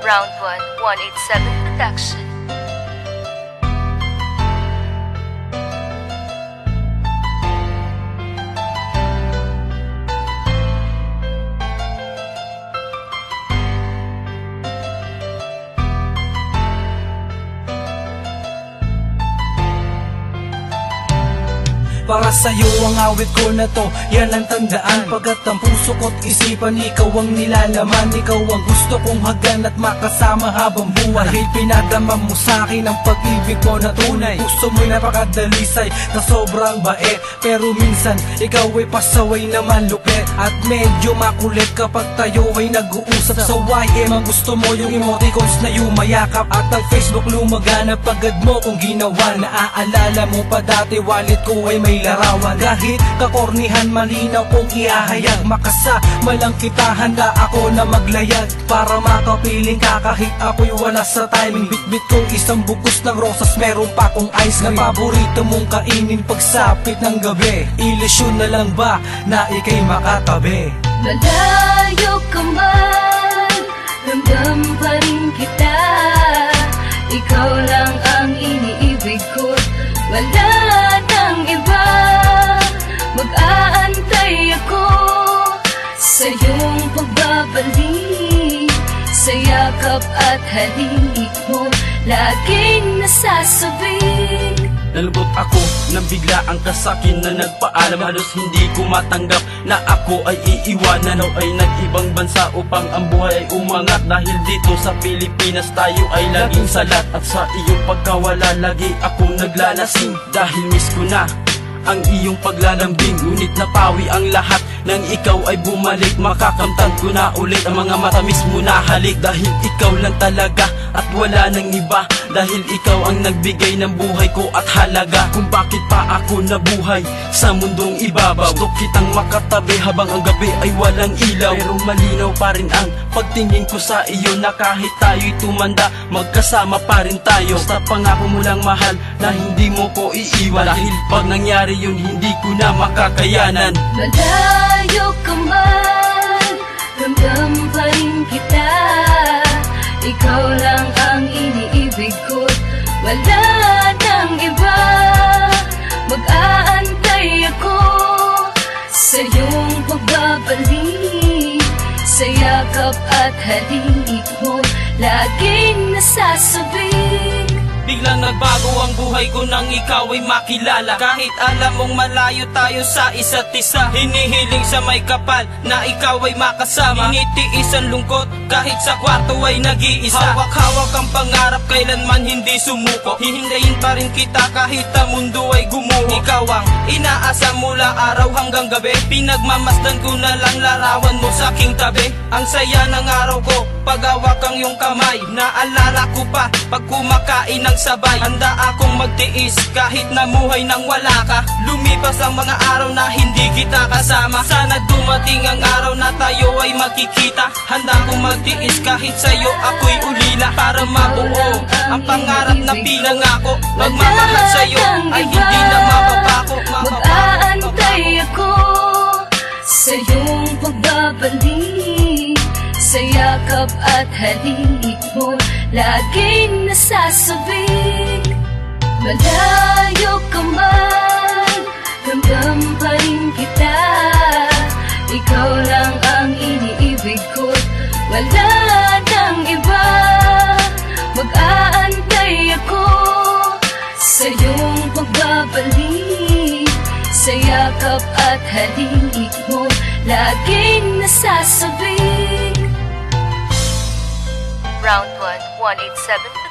Round 1, 187 Production. Para sa'yo ang awit ko na to, yan ang tandaan. Pagkat ang puso ko't isipan, ikaw ang nilalaman. Ikaw ang gusto kong hagan at makasama habang buhay. Dahil pinadama mo sa'kin ang pag-ibig mo na tunay. Gusto mo'y napakadalisay na sobrang bait, pero minsan ikaw ay pasaway naman lupit. At medyo makulit kapag tayo ay nag-uusap. Sa YM ang gusto mo yung emoticons na yumayakap. At ang Facebook lumagana pagad mo kung ginawa. Naaalala mo pa dati wallet ko ay may larawan. Kahit kakornihan malinaw kong ihahayag, makasama lang kita, handa ako na maglayag. Para makapiling ka kahit ako'y wala sa timing. Bitbit kong isang bugos ng rosas, meron pa kong ice cream na paborito mong kainin pagsapit ng gabi. Ilusyon na lang ba na ika'y makatabi? Malayo ka man, ramdam pa rin kita. Ikaw lang ang iniibig ko, wala nang iba. Mag-aantay ako sa iyong pagbabalik, sa yakap at halik mo, laging nasasabing. Nalungkot ako nang bigla ang kasakin na nagpaalam. Halos hindi ko matanggap na ako ay iiwanan o ay nag-ibang bansa upang ang buhay ay umangat. Dahil dito sa Pilipinas tayo ay laging salat, at sa iyong pagkawala lagi akong naglalasing. Dahil miss ko na ang iyong paglalambing, ngunit napawi ang lahat nang ikaw ay bumalik. Makakamtan ko na ulit ang mga matamis mo na halik. Dahil ikaw lang talaga at wala nang iba. Dahil ikaw ang nagbigay ng buhay ko at halaga kung bakit pa ako nabuhay sa mundong ibabaw. Gusto kitang makatabi habang ang gabi ay walang ilaw, pero malinaw pa rin ang pagtingin ko sa iyo, na kahit tayo'y tumanda, magkasama pa rin tayo. Basta pangako mo lang mahal na hindi mo ko iiwan, dahil pag nangyari yun hindi ko na makakayanan. Malayo ka man, ramdam pa rin kita. Ikaw lang ang iniibig ko, wala nang iba. Mag-aantay ako sa iyong pagbabalik, sa yakap at halik mo, laging nasasabing. Biglang nagbago ang buhay ko nang ikaw ay makilala. Kahit alam mong malayo tayo sa isa't isa, hinihiling sa may kapal na ikaw ay makasama. Hinitiis ang lungkot kahit sa kwarto ay nag-iisa. Hawak-hawak ang pangarap, kailanman hindi sumuko. Hihintayin pa rin kita kahit ang mundo ay gumuho. Ikaw ang inaasa mula araw hanggang gabi. Pinagmamasdan ko na lang larawan mo sa aking tabi. Ang saya ng araw ko pag-hawak ang iyong kamay. Naalala ko pa pag kumakain ng sabay. Handa akong magtiis kahit namuhay nang wala ka. Lumipas ang mga araw na hindi kita kasama. Sana dumating ang araw na tayo ay magkikita. Handa akong magtiis kahit sa'yo ako'y ulila, para mabuo ang pangarap na pinangako. Magmamahal sa'yo ay hindi na mapapako. Mag-aantay ako sa iyong pagbabalik, sa yakap at halik mo, laging nasasabing. Malayo ka man, ramdam pa rin kita. Ikaw lang ang iniibig ko, wala nang iba. Mag-aantay ako sa iyong pagbabalik, sa yakap at halik mo, laging nasasabing. Round 1, 187